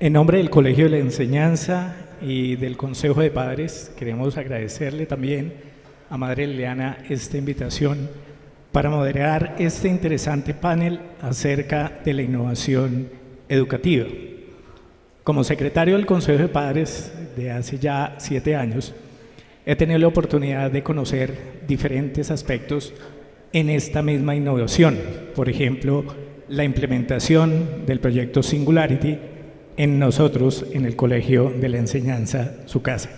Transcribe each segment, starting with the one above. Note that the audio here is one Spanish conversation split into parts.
En nombre del Colegio de la Enseñanza y del Consejo de Padres, queremos agradecerle también a Madre Liliana esta invitación para moderar este interesante panel acerca de la innovación educativa. Como secretario del Consejo de Padres de hace ya 7 años, he tenido la oportunidad de conocer diferentes aspectos en esta misma innovación. Por ejemplo, la implementación del proyecto Singularity en nosotros, en el Colegio de la Enseñanza, su casa.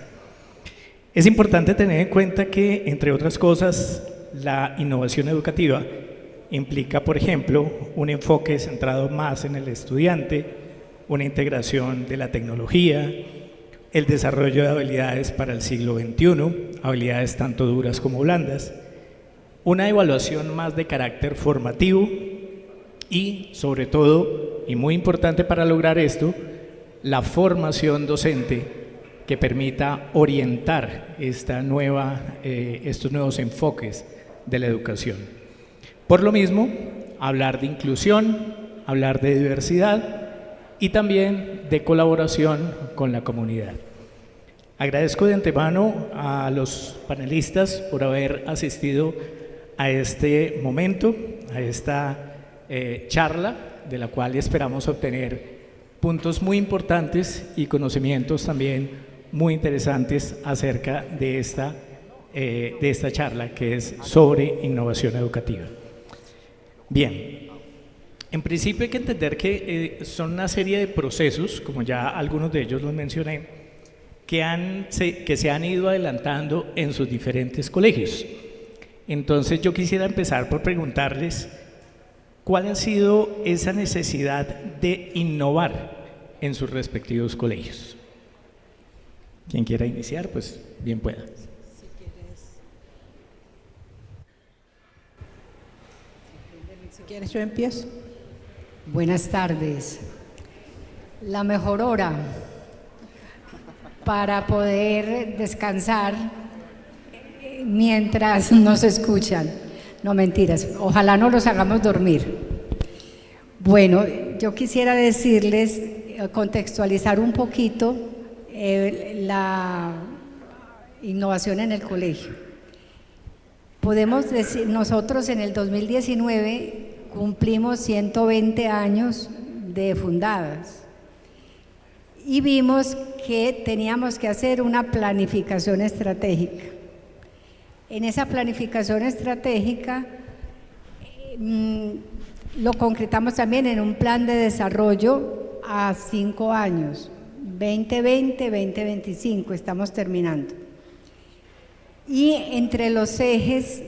Es importante tener en cuenta que, entre otras cosas, la innovación educativa implica, por ejemplo, un enfoque centrado más en el estudiante, una integración de la tecnología, el desarrollo de habilidades para el siglo XXI, habilidades tanto duras como blandas, una evaluación más de carácter formativo y, sobre todo, y muy importante para lograr esto, la formación docente que permita orientar estos nuevos enfoques de la educación. Por lo mismo, hablar de inclusión, hablar de diversidad y también de colaboración con la comunidad. Agradezco de antemano a los panelistas por haber asistido a este momento, a esta charla, de la cual esperamos obtener puntos muy importantes y conocimientos también muy interesantes acerca de esta charla, que es sobre innovación educativa. Bien, en principio hay que entender que son una serie de procesos, como ya algunos de ellos los mencioné, que se han ido adelantando en sus diferentes colegios. Entonces yo quisiera empezar por preguntarles ¿cuál ha sido esa necesidad de innovar en sus respectivos colegios? Quien quiera iniciar, pues bien pueda. Si quieres yo empiezo. Buenas tardes. La mejor hora para poder descansar mientras nos escuchan. No, mentiras, ojalá no los hagamos dormir. Bueno, yo quisiera decirles, contextualizar un poquito la innovación en el colegio. Podemos decir, nosotros en el 2019 cumplimos 120 años de fundadas y vimos que teníamos que hacer una planificación estratégica. En esa planificación estratégica lo concretamos también en un plan de desarrollo a 5 años, 2020-2025, estamos terminando. Y entre los ejes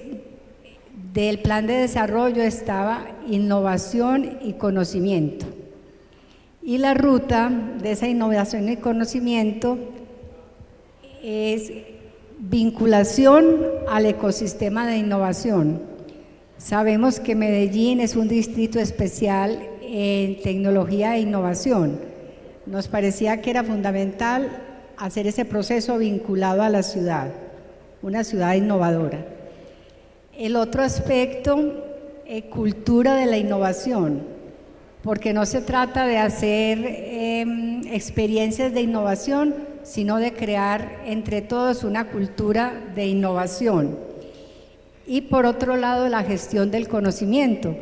del plan de desarrollo estaba innovación y conocimiento. Y la ruta de esa innovación y conocimiento es vinculación al ecosistema de innovación. Sabemos que Medellín es un distrito especial en tecnología e innovación. Nos parecía que era fundamental hacer ese proceso vinculado a la ciudad, una ciudad innovadora. El otro aspecto, cultura de la innovación, porque no se trata de hacer experiencias de innovación, sino de crear entre todos una cultura de innovación. Y por otro lado, la gestión del conocimiento,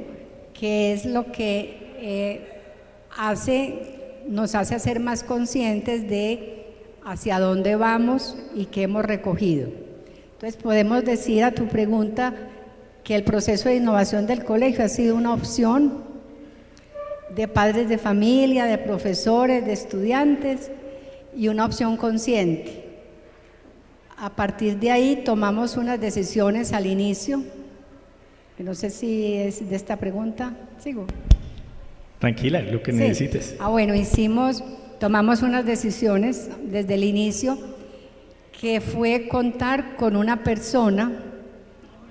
que es lo que nos hace ser más conscientes de hacia dónde vamos y qué hemos recogido. Entonces podemos decir a tu pregunta que el proceso de innovación del colegio ha sido una opción de padres de familia, de profesores, de estudiantes y una opción consciente. A partir de ahí tomamos unas decisiones al inicio, que no sé si es de esta pregunta, ¿sigo? Tranquila, lo que necesites. Bueno, tomamos unas decisiones desde el inicio, que fue contar con una persona,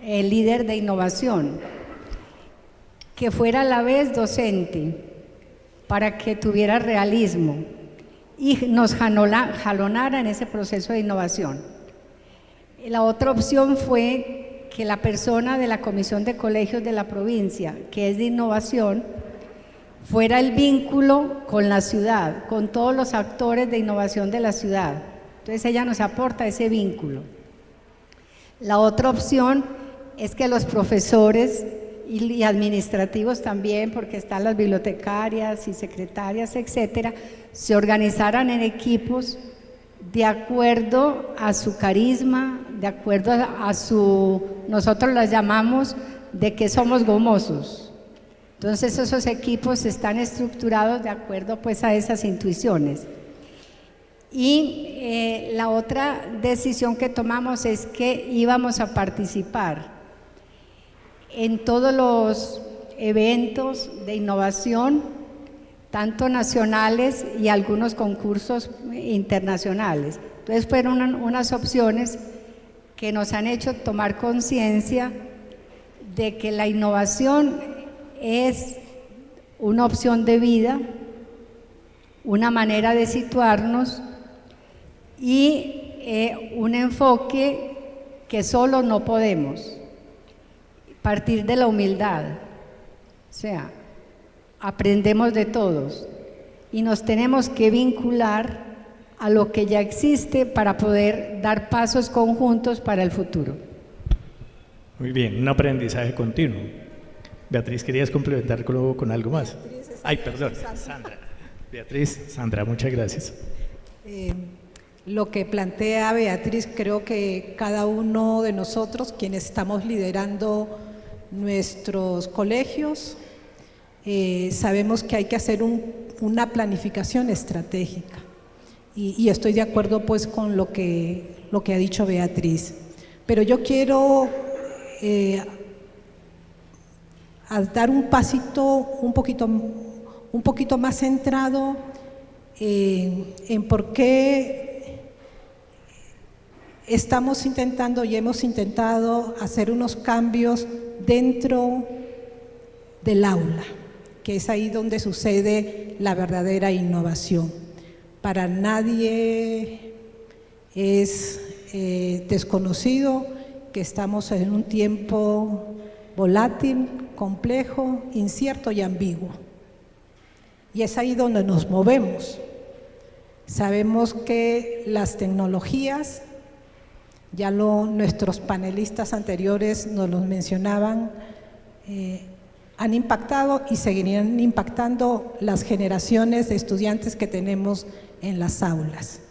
el líder de innovación, que fuera a la vez docente, para que tuviera realismo y nos jalonara en ese proceso de innovación. La otra opción fue que la persona de la Comisión de Colegios de la provincia, que es de innovación, fuera el vínculo con la ciudad, con todos los actores de innovación de la ciudad. Entonces ella nos aporta ese vínculo. La otra opción es que los profesores y administrativos también, porque están las bibliotecarias y secretarias, etcétera, se organizaran en equipos de acuerdo a su carisma, de acuerdo a su, nosotros las llamamos de que somos gomosos. Entonces esos equipos están estructurados de acuerdo pues a esas intuiciones. Y la otra decisión que tomamos es que íbamos a participar en todos los eventos de innovación, tanto nacionales y algunos concursos internacionales. Entonces fueron unas opciones que nos han hecho tomar conciencia de que la innovación es una opción de vida, una manera de situarnos y un enfoque que solo no podemos. Partir de la humildad, o sea, aprendemos de todos y nos tenemos que vincular a lo que ya existe para poder dar pasos conjuntos para el futuro. Muy bien, un aprendizaje continuo. Beatriz, ¿querías complementarlo con algo más? Ay, perdón, Sandra. Beatriz, Sandra, muchas gracias. Lo que plantea Beatriz, creo que cada uno de nosotros, quienes estamos liderando nuestros colegios, sabemos que hay que hacer una planificación estratégica y estoy de acuerdo pues con lo que ha dicho Beatriz, pero yo quiero dar un pasito un poquito más centrado en por qué estamos intentando y hemos intentado hacer unos cambios dentro del aula, que es ahí donde sucede la verdadera innovación. Para nadie es desconocido que estamos en un tiempo volátil, complejo, incierto y ambiguo. Y es ahí donde nos movemos. Sabemos que las tecnologías, ya nuestros panelistas anteriores nos los mencionaban, han impactado y seguirían impactando las generaciones de estudiantes que tenemos en las aulas.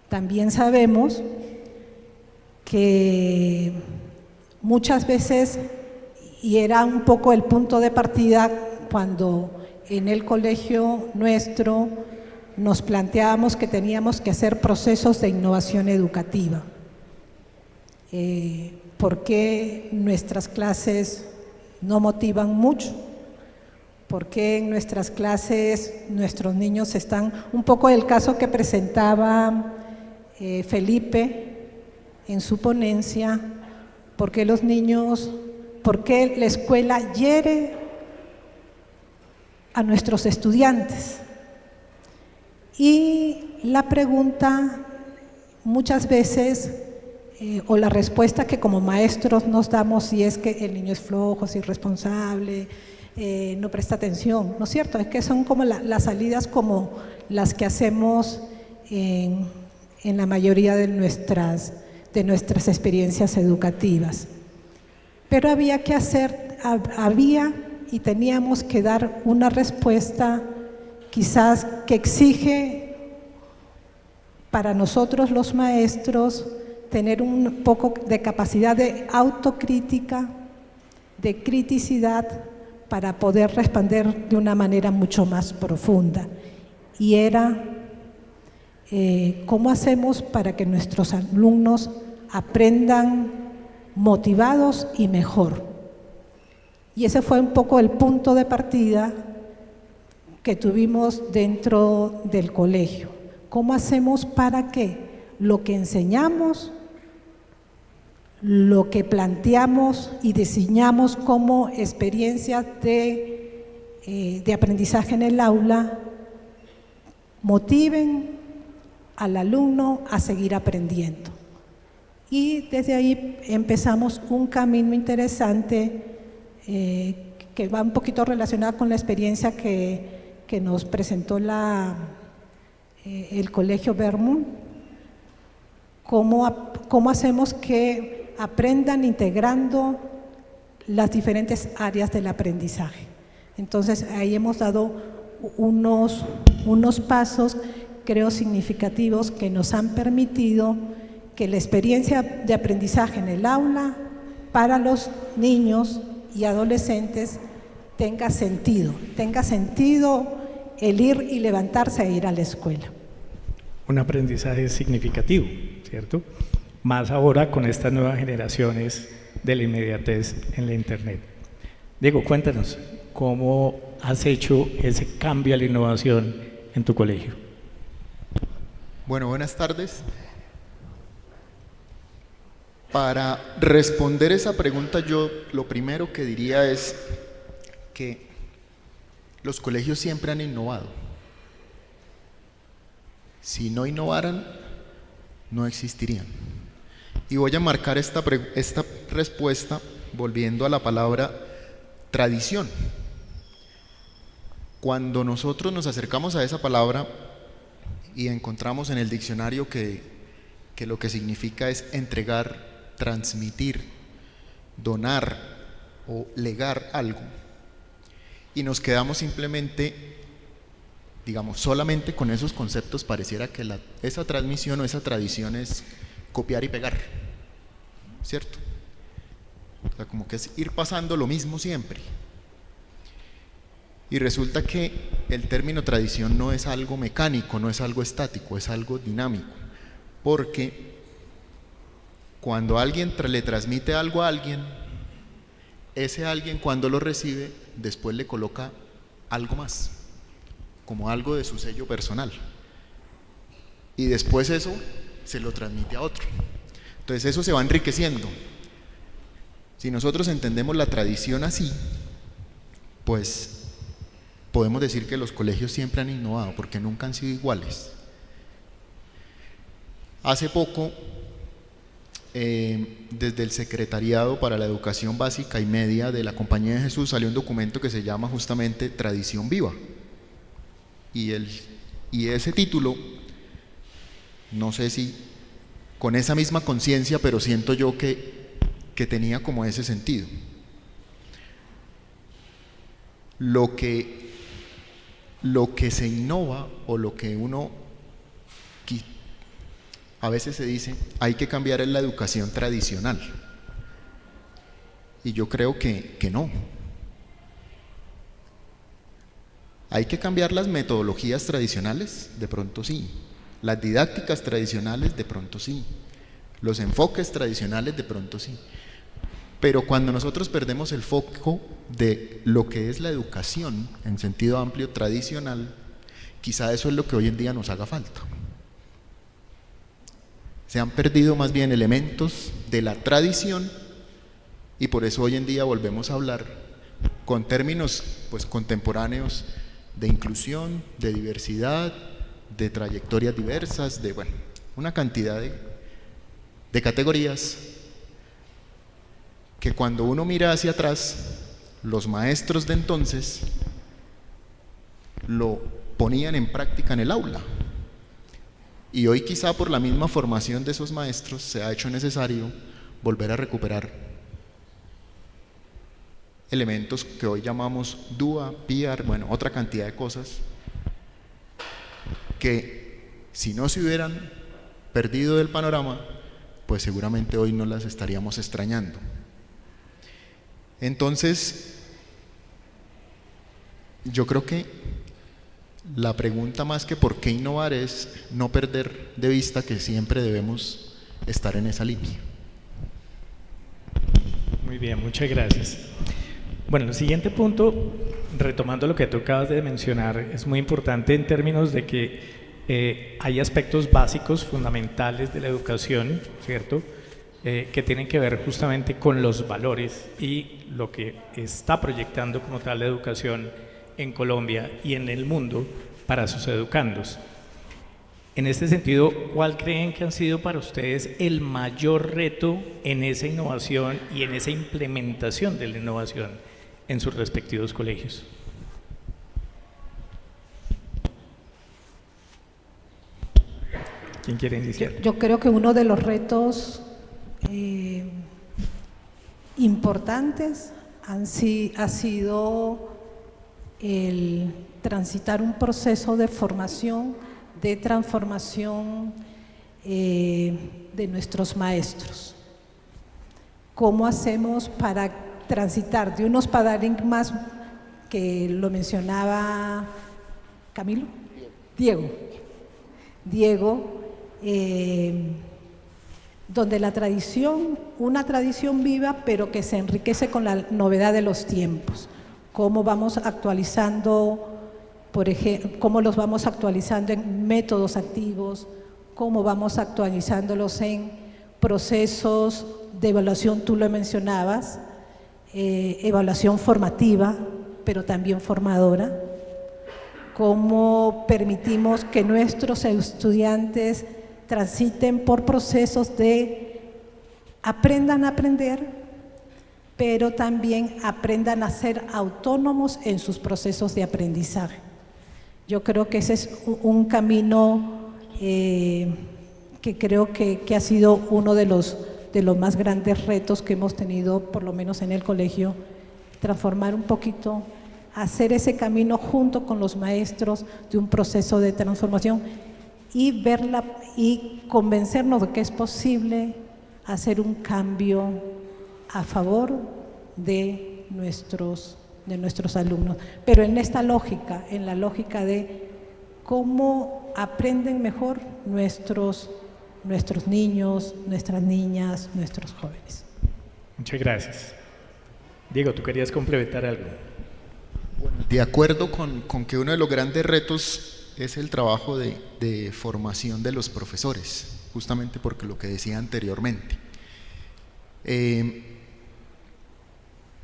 También sabemos que muchas veces, y era un poco el punto de partida cuando en el colegio nuestro nos planteábamos que teníamos que hacer procesos de innovación educativa. ¿Por qué nuestras clases no motivan mucho? ¿Por qué en nuestras clases nuestros niños están, un poco el caso que presentaba Felipe en su ponencia, por qué los niños, por qué la escuela hiere a nuestros estudiantes? Y la pregunta muchas veces o la respuesta que como maestros nos damos, si es que el niño es flojo, es irresponsable, no presta atención, ¿no es cierto? Es que son como las salidas como las que hacemos en la mayoría de nuestras experiencias educativas. Pero había y teníamos que dar una respuesta quizás que exige para nosotros los maestros tener un poco de capacidad de autocrítica, de criticidad, para poder responder de una manera mucho más profunda. Y era, ¿cómo hacemos para que nuestros alumnos aprendan motivados y mejor? Y ese fue un poco el punto de partida que tuvimos dentro del colegio. ¿Cómo hacemos para que lo que enseñamos, lo que planteamos y diseñamos como experiencias de aprendizaje en el aula motiven al alumno a seguir aprendiendo? Y desde ahí empezamos un camino interesante que va un poquito relacionada con la experiencia que nos presentó el Colegio Vermont. ¿Cómo hacemos que aprendan integrando las diferentes áreas del aprendizaje? Entonces, ahí hemos dado unos pasos, creo, significativos que nos han permitido que la experiencia de aprendizaje en el aula para los niños y adolescentes tenga sentido el ir y levantarse e ir a la escuela. Un aprendizaje significativo, ¿cierto? Más ahora con estas nuevas generaciones de la inmediatez en la Internet. Diego, cuéntanos, ¿cómo has hecho ese cambio a la innovación en tu colegio? Bueno, buenas tardes. Para responder esa pregunta, yo lo primero que diría es que los colegios siempre han innovado. Si no innovaran, no existirían. Y voy a marcar esta respuesta volviendo a la palabra tradición. Cuando nosotros nos acercamos a esa palabra y encontramos en el diccionario que lo que significa es entregar, transmitir, donar o legar algo, y nos quedamos simplemente, digamos, solamente con esos conceptos, pareciera que esa transmisión o esa tradición es copiar y pegar, ¿cierto? O sea, como que es ir pasando lo mismo siempre. Y resulta que el término tradición no es algo mecánico, no es algo estático, es algo dinámico, porque cuando alguien le transmite algo a alguien, ese alguien cuando lo recibe, después le coloca algo más, como algo de su sello personal. Y después eso se lo transmite a otro. Entonces eso se va enriqueciendo. Si nosotros entendemos la tradición así, pues podemos decir que los colegios siempre han innovado, porque nunca han sido iguales. Hace poco, desde el Secretariado para la Educación Básica y Media de la Compañía de Jesús salió un documento que se llama justamente Tradición Viva. Y ese título, no sé si con esa misma conciencia, pero siento yo que tenía como ese sentido. Lo que se innova o lo que a veces se dice, hay que cambiar en la educación tradicional. Y yo creo que no. ¿Hay que cambiar las metodologías tradicionales? De pronto sí. Las didácticas tradicionales, de pronto sí. Los enfoques tradicionales, de pronto sí. Pero cuando nosotros perdemos el foco de lo que es la educación en sentido amplio tradicional, quizá eso es lo que hoy en día nos haga falta. Se han perdido más bien elementos de la tradición y por eso hoy en día volvemos a hablar con términos pues contemporáneos de inclusión, de diversidad, de trayectorias diversas, de una cantidad de categorías que cuando uno mira hacia atrás, los maestros de entonces lo ponían en práctica en el aula. Y hoy quizá por la misma formación de esos maestros se ha hecho necesario volver a recuperar elementos que hoy llamamos DUA, PIAR, otra cantidad de cosas que si no se hubieran perdido del panorama, pues seguramente hoy no las estaríamos extrañando. Entonces, yo creo que la pregunta más que por qué innovar es no perder de vista que siempre debemos estar en esa línea. Muy bien, muchas gracias. Bueno, el siguiente punto, retomando lo que tú acabas de mencionar, es muy importante en términos de que hay aspectos básicos, fundamentales de la educación, ¿cierto?, que tienen que ver justamente con los valores y lo que está proyectando como tal la educación en Colombia y en el mundo para sus educandos. En este sentido, ¿cuál creen que han sido para ustedes el mayor reto en esa innovación y en esa implementación de la innovación en sus respectivos colegios. ¿Quién quiere iniciar? Yo creo que uno de los retos importantes ha sido el transitar un proceso de formación, de transformación de nuestros maestros. ¿Cómo hacemos para transitar de unos paradigmas que lo mencionaba Camilo? Diego, donde la tradición, una tradición viva, pero que se enriquece con la novedad de los tiempos. Cómo vamos actualizando, por ejemplo, cómo los vamos actualizando en métodos activos, cómo vamos actualizándolos en procesos de evaluación, tú lo mencionabas, evaluación formativa, pero también formadora. Cómo permitimos que nuestros estudiantes transiten por procesos de aprendan a aprender, pero también aprendan a ser autónomos en sus procesos de aprendizaje. Yo creo que ese es un camino que creo que ha sido uno de los más grandes retos que hemos tenido, por lo menos en el colegio, transformar un poquito, hacer ese camino junto con los maestros de un proceso de transformación y verla y convencernos de que es posible hacer un cambio a favor de nuestros alumnos, pero en esta lógica, en la lógica de cómo aprenden mejor nuestros niños, nuestras niñas, nuestros jóvenes. Muchas gracias. Diego, ¿tú querías complementar algo? Bueno, de acuerdo con que uno de los grandes retos es el trabajo de formación de los profesores, justamente porque lo que decía anteriormente.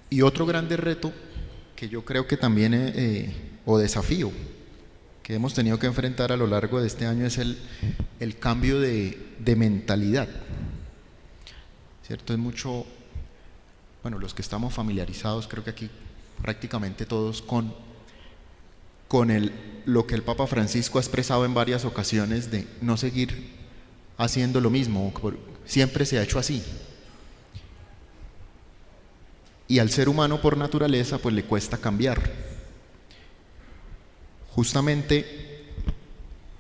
Y otro grande reto que yo creo que también, o desafío, que hemos tenido que enfrentar a lo largo de este año es el cambio de mentalidad, ¿cierto? Es mucho, bueno, los que estamos familiarizados, creo que aquí prácticamente todos con lo que el Papa Francisco ha expresado en varias ocasiones de no seguir haciendo lo mismo, siempre se ha hecho así. Y al ser humano por naturaleza pues le cuesta cambiar. Justamente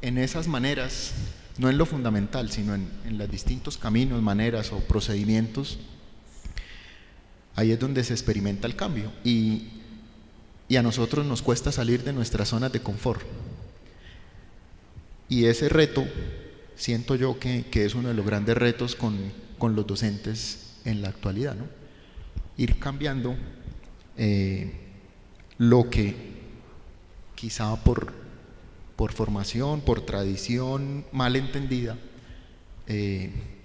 en esas maneras, no en lo fundamental, sino en los distintos caminos, maneras o procedimientos, ahí es donde se experimenta el cambio y a nosotros nos cuesta salir de nuestras zonas de confort. Y ese reto, siento yo que es uno de los grandes retos con los docentes en la actualidad, ¿no? Ir cambiando lo que quizá por formación, por tradición mal entendida,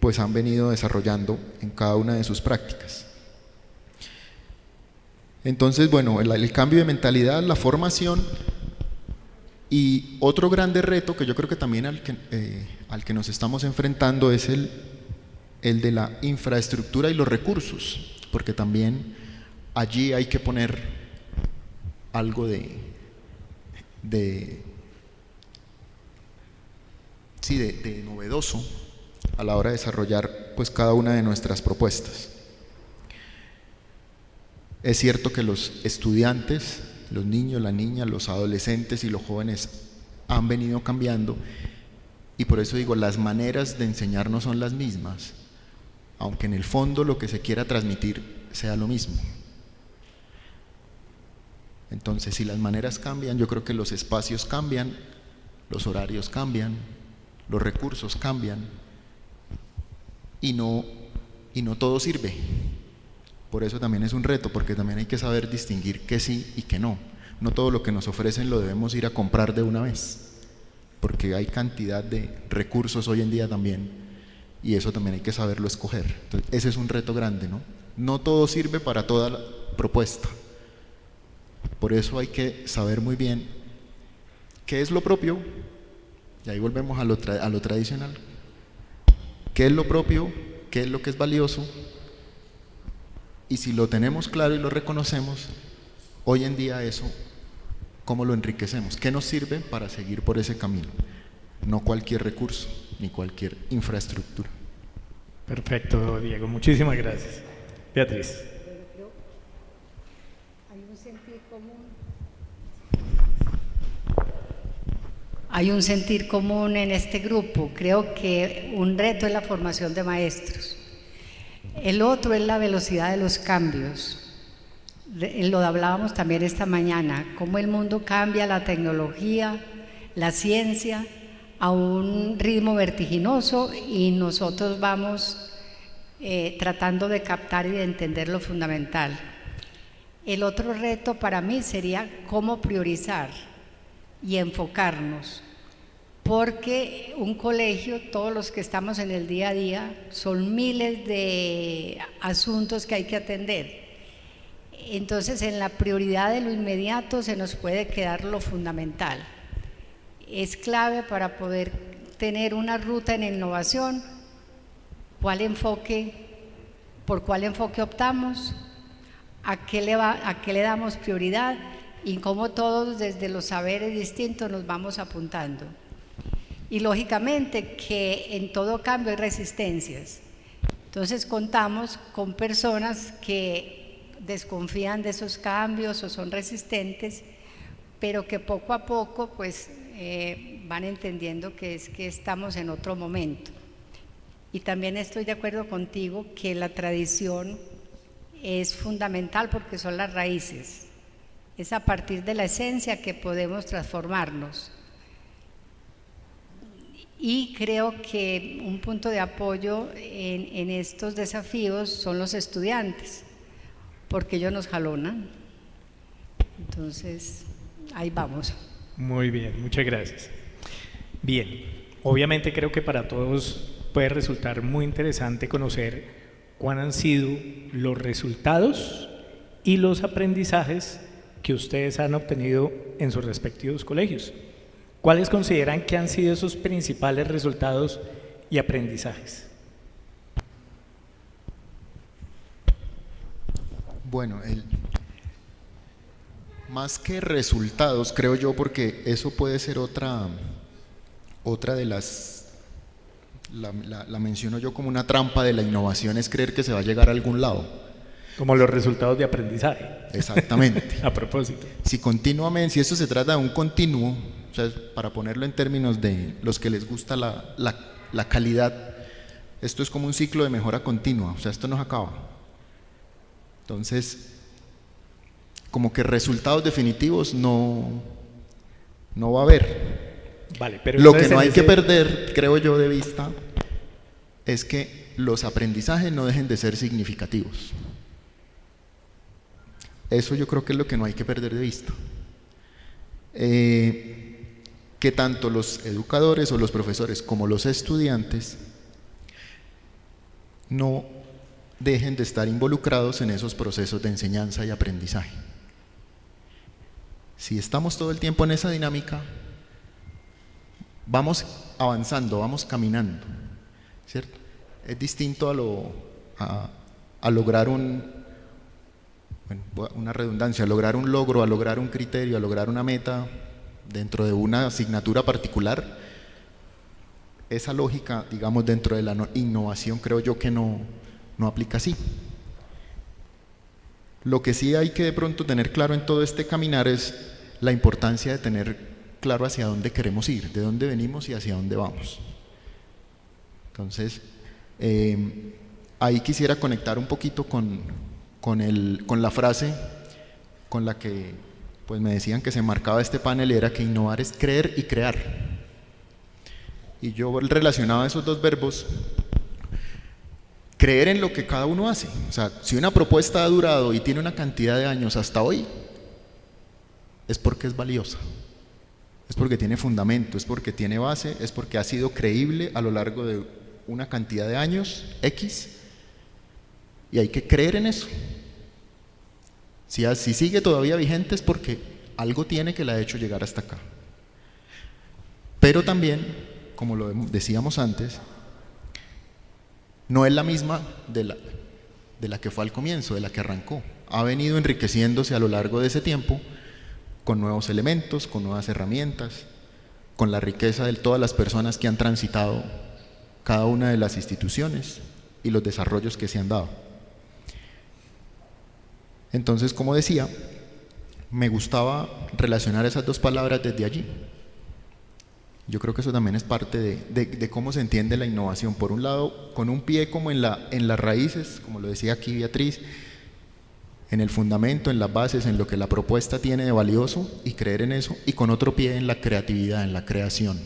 pues han venido desarrollando en cada una de sus prácticas. Entonces, bueno, el cambio de mentalidad, la formación y otro grande reto que yo creo que también al que nos estamos enfrentando es el de la infraestructura y los recursos, porque también allí hay que poner algo de novedoso a la hora de desarrollar pues cada una de nuestras propuestas. Es cierto que los estudiantes, los niños, las niñas, los adolescentes y los jóvenes han venido cambiando y por eso digo, las maneras de enseñar no son las mismas, aunque en el fondo lo que se quiera transmitir sea lo mismo. Entonces, si las maneras cambian, yo creo que los espacios cambian, los horarios cambian, los recursos cambian y no todo sirve. Por eso también es un reto, porque también hay que saber distinguir qué sí y qué no. No todo lo que nos ofrecen lo debemos ir a comprar de una vez, porque hay cantidad de recursos hoy en día también, y eso también hay que saberlo escoger. Entonces, ese es un reto grande, ¿no? No todo sirve para toda la propuesta. Por eso hay que saber muy bien qué es lo propio, y ahí volvemos a lo tradicional. ¿Qué es lo propio? ¿Qué es lo que es valioso? Y si lo tenemos claro y lo reconocemos, Hoy en día eso, ¿cómo lo enriquecemos? ¿Qué nos sirve para seguir por ese camino? No cualquier recurso, ni cualquier infraestructura. Perfecto, Diego. Muchísimas gracias. Beatriz. Hay un sentir común en este grupo. Creo que un reto es la formación de maestros. El otro es la velocidad de los cambios. Lo hablábamos también esta mañana, cómo el mundo cambia, la tecnología, la ciencia, a un ritmo vertiginoso y nosotros vamos tratando de captar y de entender lo fundamental. El otro reto para mí sería cómo priorizar y enfocarnos, porque un colegio, todos los que estamos en el día a día, son miles de asuntos que hay que atender. Entonces, en la prioridad de lo inmediato se nos puede quedar lo fundamental. Es clave para poder tener una ruta en innovación, por cuál enfoque optamos, a qué le damos prioridad y cómo todos desde los saberes distintos nos vamos apuntando. Y lógicamente que en todo cambio hay resistencias. Entonces contamos con personas que desconfían de esos cambios o son resistentes, pero que poco a poco pues van entendiendo que estamos en otro momento. Y también estoy de acuerdo contigo que la tradición es fundamental porque son las raíces. Es a partir de la esencia que podemos transformarnos. Y creo que un punto de apoyo en estos desafíos son los estudiantes, porque ellos nos jalonan. Entonces, ahí vamos. Muy bien, muchas gracias. Bien, obviamente creo que para todos puede resultar muy interesante conocer cuáles han sido los resultados y los aprendizajes que ustedes han obtenido en sus respectivos colegios. ¿Cuáles consideran que han sido esos principales resultados y aprendizajes? Bueno, más que resultados, creo yo, porque eso puede ser otra de las, la menciono yo como una trampa de la innovación, es creer que se va a llegar a algún lado. Como los resultados de aprendizaje. Exactamente. A propósito. Si esto se trata de un continuo, o sea, para ponerlo en términos de los que les gusta la calidad, esto es como un ciclo de mejora continua, o sea, esto no se acaba. Entonces, como que resultados definitivos no va a haber. Vale, pero lo que no hay que perder, creo yo, de vista, es que los aprendizajes no dejen de ser significativos. Eso yo creo que es lo que no hay que perder de vista. Que tanto los educadores o los profesores como los estudiantes no dejen de estar involucrados en esos procesos de enseñanza y aprendizaje. Si estamos todo el tiempo en esa dinámica, vamos avanzando, vamos caminando, ¿cierto? Es distinto a lograr una redundancia, a lograr un logro, a lograr un criterio, a lograr una meta dentro de una asignatura particular. Esa lógica, digamos, dentro de la innovación, creo yo que no aplica así. Lo que sí hay que de pronto tener claro en todo este caminar es la importancia de tener claro hacia dónde queremos ir, de dónde venimos y hacia dónde vamos. Entonces, ahí quisiera conectar un poquito con la frase con la que pues me decían que se marcaba este panel, era que innovar es creer y crear. Y yo relacionaba esos dos verbos, creer en lo que cada uno hace. O sea, si una propuesta ha durado y tiene una cantidad de años hasta hoy, es porque es valiosa, es porque tiene fundamento, es porque tiene base, es porque ha sido creíble a lo largo de una cantidad de años X, y hay que creer en eso. Si sigue todavía vigente es porque algo tiene que la ha hecho llegar hasta acá. Pero también, como lo decíamos antes, no es la misma de la que fue al comienzo, de la que arrancó. ha venido enriqueciéndose a lo largo de ese tiempo con nuevos elementos, con nuevas herramientas, con la riqueza de todas las personas que han transitado cada una de las instituciones y los desarrollos que se han dado. Entonces, como decía, me gustaba relacionar esas dos palabras desde allí. Yo creo que eso también es parte de cómo se entiende la innovación. Por un lado, con un pie como en las raíces, como lo decía aquí Beatriz, en el fundamento, en las bases, en lo que la propuesta tiene de valioso y creer en eso, y con otro pie en la creatividad, en la creación.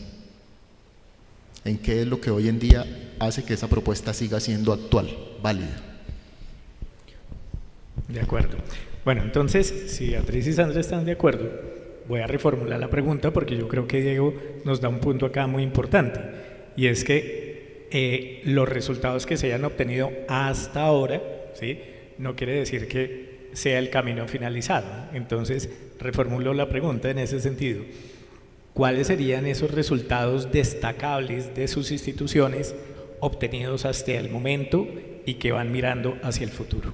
En qué es lo que hoy en día hace que esa propuesta siga siendo actual, válida. De acuerdo. Bueno, entonces, si Beatriz y Sandra están de acuerdo, voy a reformular la pregunta porque yo creo que Diego nos da un punto acá muy importante, y es que los resultados que se hayan obtenido hasta ahora, ¿sí?, no quiere decir que sea el camino finalizado. Entonces, reformulo la pregunta en ese sentido. ¿Cuáles serían esos resultados destacables de sus instituciones obtenidos hasta el momento y que van mirando hacia el futuro?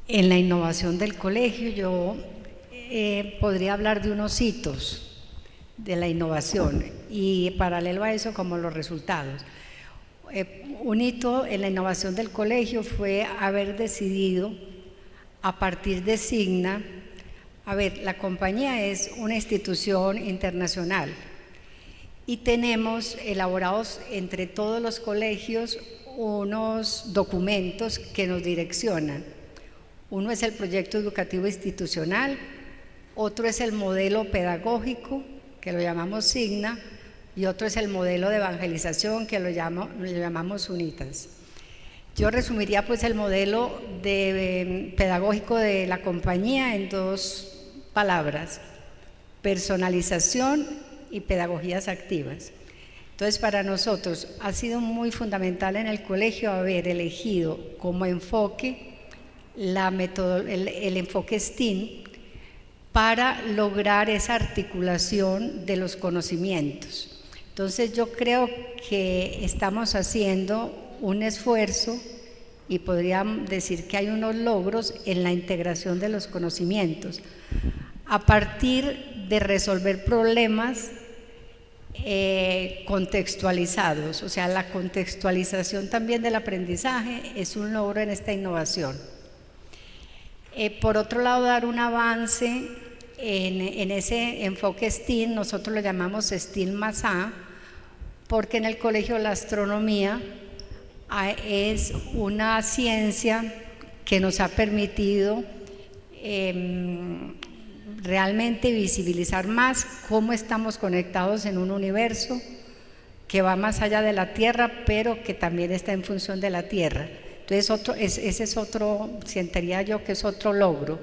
En la innovación del colegio yo podría hablar de unos hitos de la innovación y paralelo a eso como los resultados. Un hito en la innovación del colegio fue haber decidido a partir de Signa, la compañía es una institución internacional y tenemos elaborados entre todos los colegios unos documentos que nos direccionan. Uno es el proyecto educativo institucional, otro es el modelo pedagógico, que lo llamamos Signa, y otro es el modelo de evangelización, que lo llamamos Unitas. Yo resumiría pues el modelo pedagógico de la compañía en dos palabras: personalización y pedagogías activas. Entonces, para nosotros ha sido muy fundamental en el colegio haber elegido como enfoque el enfoque STEAM para lograr esa articulación de los conocimientos. Entonces yo creo que estamos haciendo un esfuerzo y podría decir que hay unos logros en la integración de los conocimientos a partir de resolver problemas contextualizados. O sea, la contextualización también del aprendizaje es un logro en esta innovación. Por otro lado, dar un avance en ese enfoque STEAM, nosotros lo llamamos STEAM más A, porque en el colegio la astronomía es una ciencia que nos ha permitido realmente visibilizar más cómo estamos conectados en un universo que va más allá de la Tierra, pero que también está en función de la Tierra. Entonces, ese es otro, sentiría yo que es otro logro.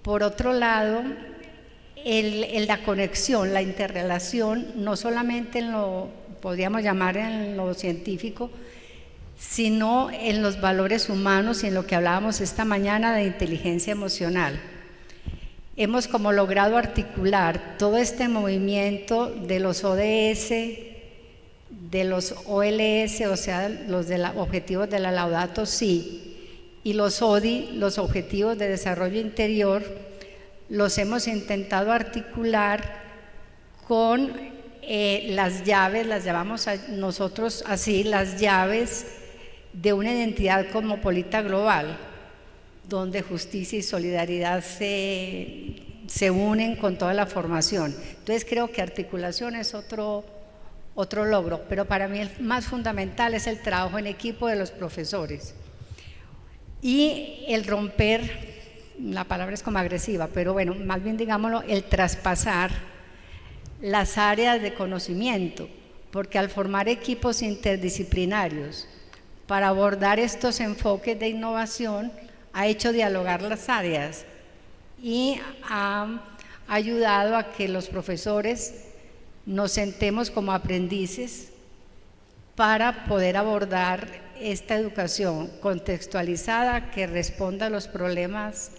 Por otro lado, la conexión, la interrelación, no solamente en lo, podríamos llamar en lo científico, sino en los valores humanos y en lo que hablábamos esta mañana de inteligencia emocional. Hemos como logrado articular todo este movimiento de los ODS, de los OLS, o sea, los de objetivos de la Laudato Si, y los ODI, los objetivos de desarrollo interior, los hemos intentado articular con las llaves, las llamamos nosotros así, las llaves de una identidad cosmopolita global, donde justicia y solidaridad se unen con toda la formación. Entonces creo que articulación es otro logro, pero para mí el más fundamental es el trabajo en equipo de los profesores y el romper, la palabra es como agresiva, pero bueno, más bien digámoslo, el traspasar las áreas de conocimiento, porque al formar equipos interdisciplinarios para abordar estos enfoques de innovación ha hecho dialogar las áreas y ha ayudado a que los profesores nos sentemos como aprendices para poder abordar esta educación contextualizada que responda a los problemas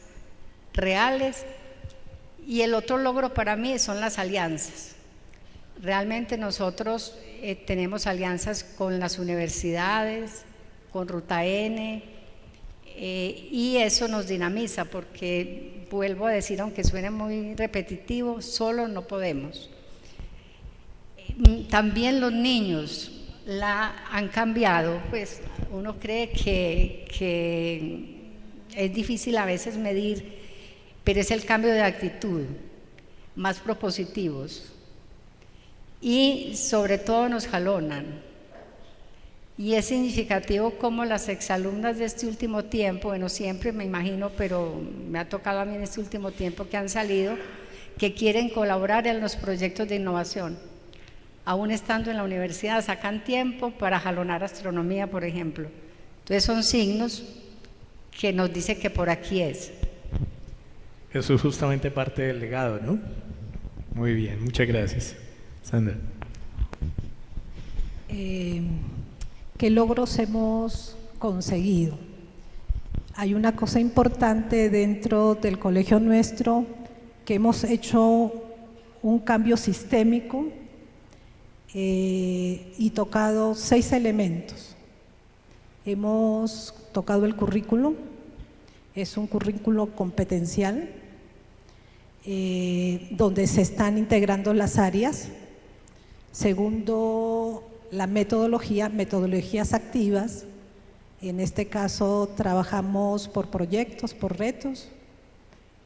reales. Y el otro logro para mí son las alianzas. Realmente nosotros tenemos alianzas con las universidades, con Ruta N, y eso nos dinamiza porque, vuelvo a decir, aunque suene muy repetitivo, solo no podemos. También los niños han cambiado, pues uno cree que es difícil a veces medir, pero es el cambio de actitud, más propositivos, y sobre todo nos jalonan. Y es significativo como las exalumnas de este último tiempo, bueno, siempre me imagino, pero me ha tocado a mí en este último tiempo que han salido, que quieren colaborar en los proyectos de innovación. Aún estando en la universidad, sacan tiempo para jalonar astronomía, por ejemplo. Entonces son signos que nos dicen que por aquí es. Eso es justamente parte del legado, ¿no? Muy bien, muchas gracias. Sandra. ¿Qué logros hemos conseguido? Hay una cosa importante dentro del colegio nuestro, que hemos hecho un cambio sistémico y tocado 6 elementos. Hemos tocado el currículo, es un currículo competencial, donde se están integrando las áreas. Segundo, la metodologías activas. En este caso trabajamos por proyectos, por retos,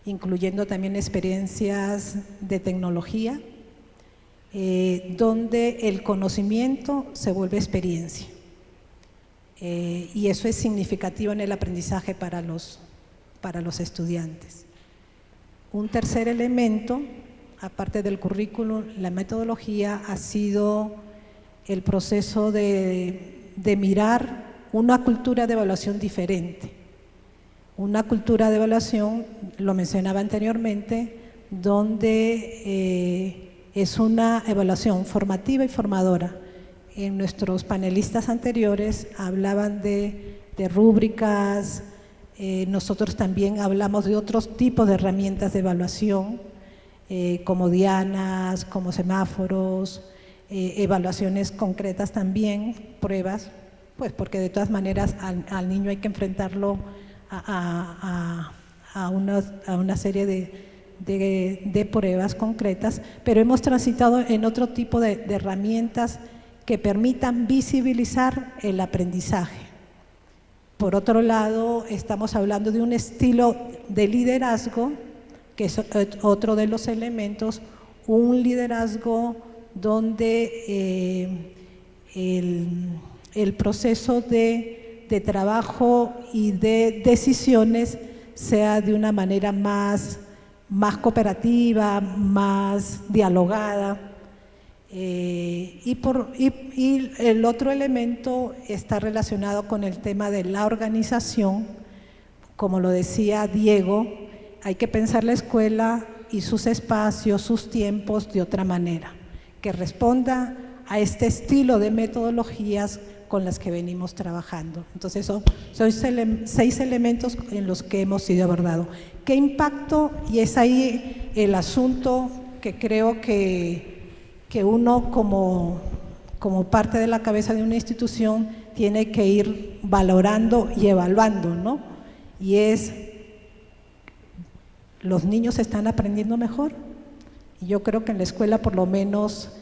incluyendo también experiencias de tecnología, donde el conocimiento se vuelve experiencia. Y eso es significativo en el aprendizaje para los estudiantes. Un tercer elemento, aparte del currículum, la metodología, ha sido el proceso de mirar una cultura de evaluación diferente. Una cultura de evaluación, lo mencionaba anteriormente, donde es una evaluación formativa y formadora. En nuestros panelistas anteriores hablaban de rúbricas, nosotros también hablamos de otros tipos de herramientas de evaluación, como dianas, como semáforos, evaluaciones concretas también, pruebas, pues porque de todas maneras al niño hay que enfrentarlo a una serie de pruebas concretas, pero hemos transitado en otro tipo de herramientas que permitan visibilizar el aprendizaje. Por otro lado, estamos hablando de un estilo de liderazgo, que es otro de los elementos, un liderazgo donde el proceso de trabajo y de decisiones sea de una manera más cooperativa, más dialogada. Y el otro elemento está relacionado con el tema de la organización. Como lo decía Diego, hay que pensar la escuela y sus espacios, sus tiempos de otra manera, que responda a este estilo de metodologías con las que venimos trabajando. Entonces son 6 elementos en los que hemos sido abordados. ¿Qué impacto? Y es ahí el asunto que creo que uno como parte de la cabeza de una institución tiene que ir valorando y evaluando, ¿no? Y es, ¿los niños están aprendiendo mejor? Y yo creo que en la escuela por lo menos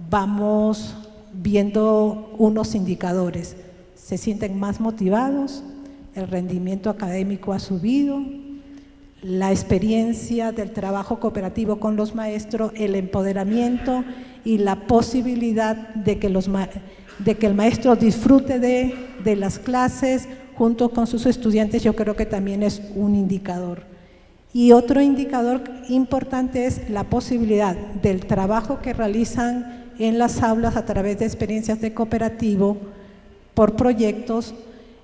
vamos viendo unos indicadores. Se sienten más motivados, el rendimiento académico ha subido, la experiencia del trabajo cooperativo con los maestros, el empoderamiento y la posibilidad de que el maestro disfrute de las clases junto con sus estudiantes, yo creo que también es un indicador. Y otro indicador importante es la posibilidad del trabajo que realizan en las aulas a través de experiencias de cooperativo por proyectos,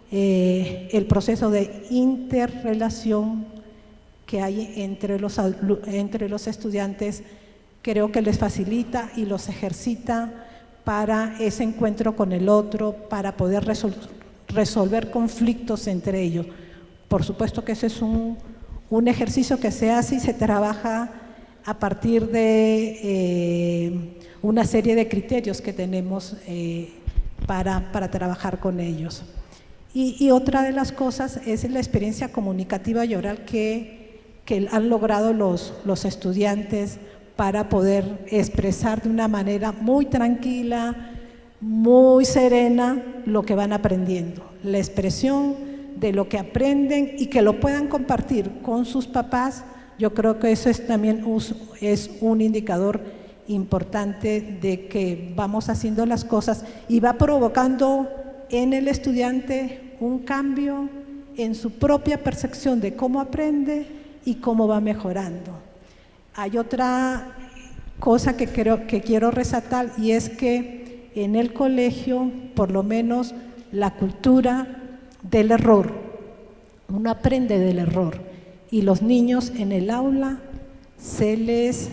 el proceso de interrelación que hay entre los estudiantes, creo que les facilita y los ejercita para ese encuentro con el otro, para poder resolver conflictos entre ellos. Por supuesto que ese es un ejercicio que se hace y se trabaja a partir de una serie de criterios que tenemos para trabajar con ellos. Y otra de las cosas es la experiencia comunicativa y oral que han logrado los estudiantes para poder expresar de una manera muy tranquila, muy serena lo que van aprendiendo, la expresión de lo que aprenden y que lo puedan compartir con sus papás. Yo creo que eso también es un indicador importante de que vamos haciendo las cosas y va provocando en el estudiante un cambio en su propia percepción de cómo aprende y cómo va mejorando. Hay otra cosa que quiero resaltar, y es que en el colegio, por lo menos, la cultura del error, uno aprende del error, y los niños en el aula se les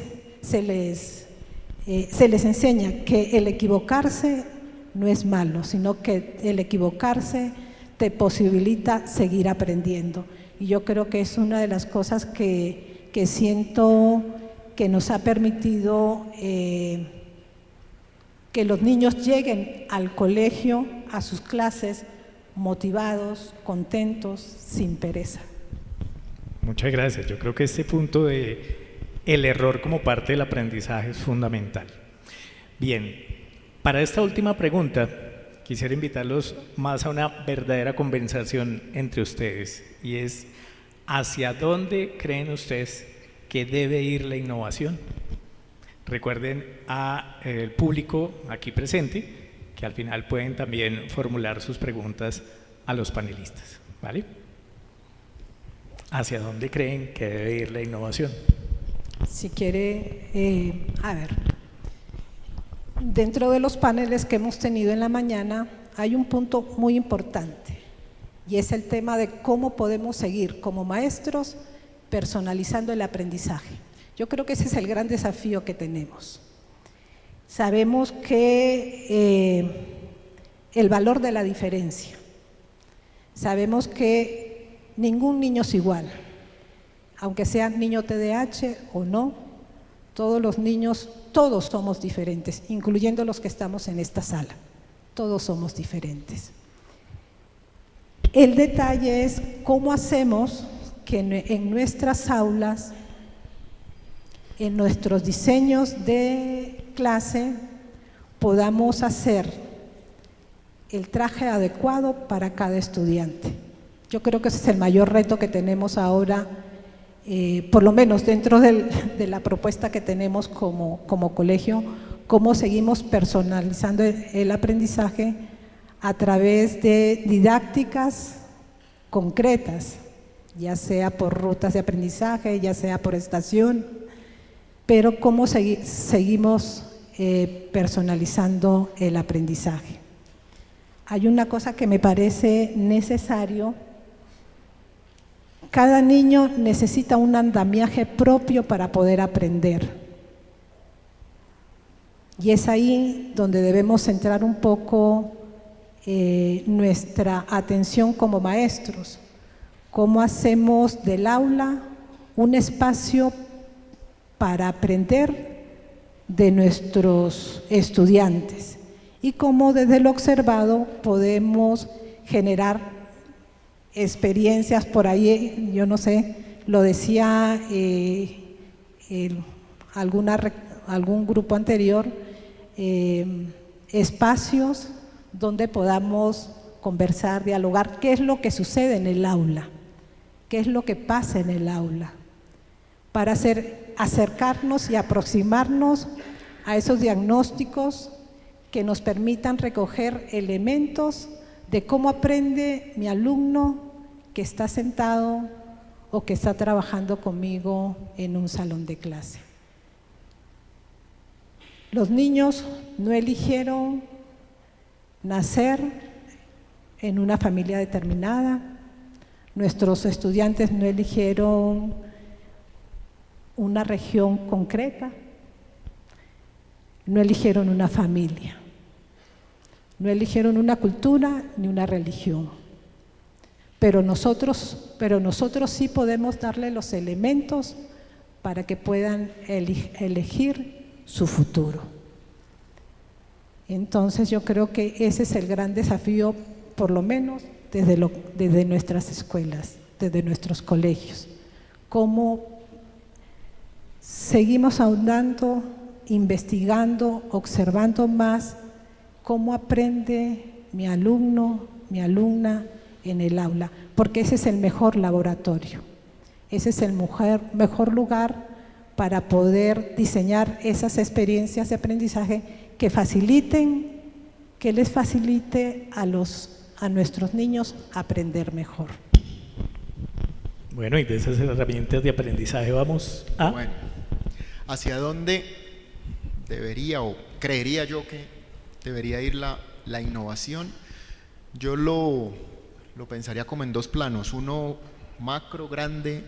enseña que el equivocarse no es malo, sino que el equivocarse te posibilita seguir aprendiendo. Y yo creo que es una de las cosas que siento que nos ha permitido que los niños lleguen al colegio, a sus clases, motivados, contentos, sin pereza. Muchas gracias. Yo creo que este punto de el error como parte del aprendizaje es fundamental. Bien, para esta última pregunta quisiera invitarlos más a una verdadera conversación entre ustedes, y es: ¿hacia dónde creen ustedes que debe ir la innovación? Recuerden al público aquí presente que al final pueden también formular sus preguntas a los panelistas, ¿vale? ¿Hacia dónde creen que debe ir la innovación? Si quiere, a ver, dentro de los paneles que hemos tenido en la mañana hay un punto muy importante, y es el tema de cómo podemos seguir como maestros personalizando el aprendizaje. Yo creo que ese es el gran desafío que tenemos. Sabemos que el valor de la diferencia, sabemos que ningún niño es igual, aunque sea niño TDAH o no, todos los niños, todos somos diferentes, incluyendo los que estamos en esta sala, todos somos diferentes. El detalle es cómo hacemos que en nuestras aulas, en nuestros diseños de clase, podamos hacer el traje adecuado para cada estudiante. Yo creo que ese es el mayor reto que tenemos ahora, por lo menos dentro de la propuesta que tenemos como colegio, cómo seguimos personalizando el aprendizaje a través de didácticas concretas, ya sea por rutas de aprendizaje, ya sea por estación, pero cómo seguimos personalizando el aprendizaje. Hay una cosa que me parece necesario: cada niño necesita un andamiaje propio para poder aprender, y es ahí donde debemos centrar un poco nuestra atención como maestros. ¿Cómo hacemos del aula un espacio para aprender de nuestros estudiantes? Y cómo desde lo observado podemos generar experiencias por ahí, yo no sé, lo decía algún grupo anterior, espacios donde podamos conversar, dialogar, qué es lo que sucede en el aula, qué es lo que pasa en el aula, para acercarnos y aproximarnos a esos diagnósticos que nos permitan recoger elementos de cómo aprende mi alumno que está sentado o que está trabajando conmigo en un salón de clase. Los niños no eligieron nacer en una familia determinada, nuestros estudiantes no eligieron una región concreta, no eligieron una familia, no eligieron una cultura ni una religión, pero nosotros sí podemos darle los elementos para que puedan elegir su futuro. Entonces yo creo que ese es el gran desafío, por lo menos desde nuestras escuelas, desde nuestros colegios. Cómo seguimos ahondando, investigando, observando más cómo aprende mi alumno, mi alumna en el aula, porque ese es el mejor laboratorio, ese es el mejor lugar para poder diseñar esas experiencias de aprendizaje que les facilite a nuestros niños aprender mejor. Bueno, y de esas herramientas de aprendizaje vamos a... Bueno, ¿hacia dónde debería o creería yo que debería ir la innovación? Yo lo pensaría como en dos planos, uno macro, grande,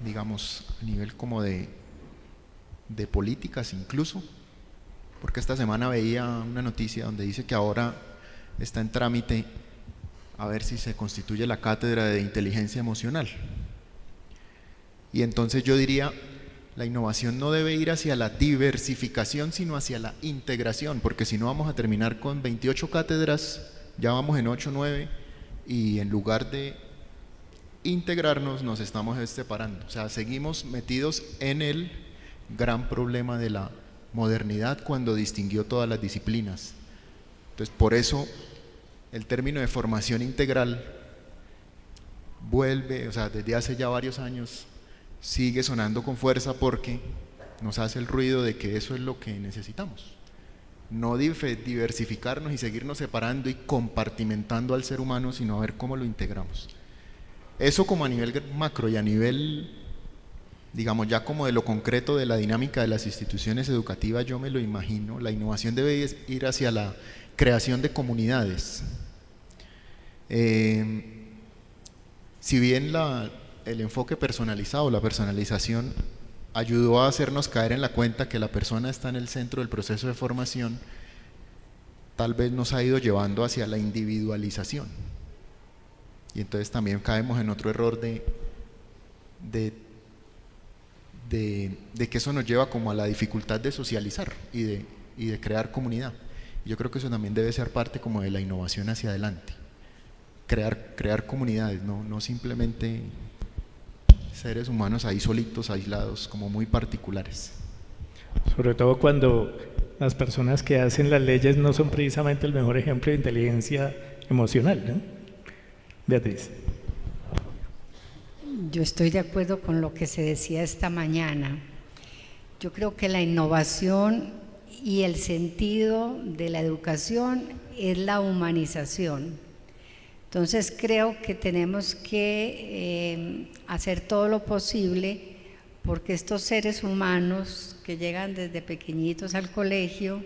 digamos a nivel como de políticas incluso, porque esta semana veía una noticia donde dice que ahora está en trámite a ver si se constituye la cátedra de inteligencia emocional. Y entonces yo diría, la innovación no debe ir hacia la diversificación, sino hacia la integración, porque si no vamos a terminar con 28 cátedras, ya vamos en 8 o 9, y en lugar de integrarnos nos estamos separando. O sea, seguimos metidos en el gran problema de la modernidad cuando distinguió todas las disciplinas. Entonces, por eso el término de formación integral vuelve, o sea, desde hace ya varios años sigue sonando con fuerza porque nos hace el ruido de que eso es lo que necesitamos. No diversificarnos y seguirnos separando y compartimentando al ser humano, sino a ver cómo lo integramos. Eso como a nivel macro, y a nivel, digamos, ya como de lo concreto de la dinámica de las instituciones educativas, yo me lo imagino, la innovación debe ir hacia la creación de comunidades. Si bien el enfoque personalizado, la personalización, ayudó a hacernos caer en la cuenta que la persona está en el centro del proceso de formación, tal vez nos ha ido llevando hacia la individualización. Y entonces también caemos en otro error de que eso nos lleva como a la dificultad de socializar y de crear comunidad. Y yo creo que eso también debe ser parte como de la innovación hacia adelante. Crear comunidades, no simplemente seres humanos ahí solitos, aislados, como muy particulares. Sobre todo cuando las personas que hacen las leyes no son precisamente el mejor ejemplo de inteligencia emocional, ¿no? Beatriz. Yo estoy de acuerdo con lo que se decía esta mañana. Yo creo que la innovación y el sentido de la educación es la humanización. Entonces creo que tenemos que hacer todo lo posible porque estos seres humanos que llegan desde pequeñitos al colegio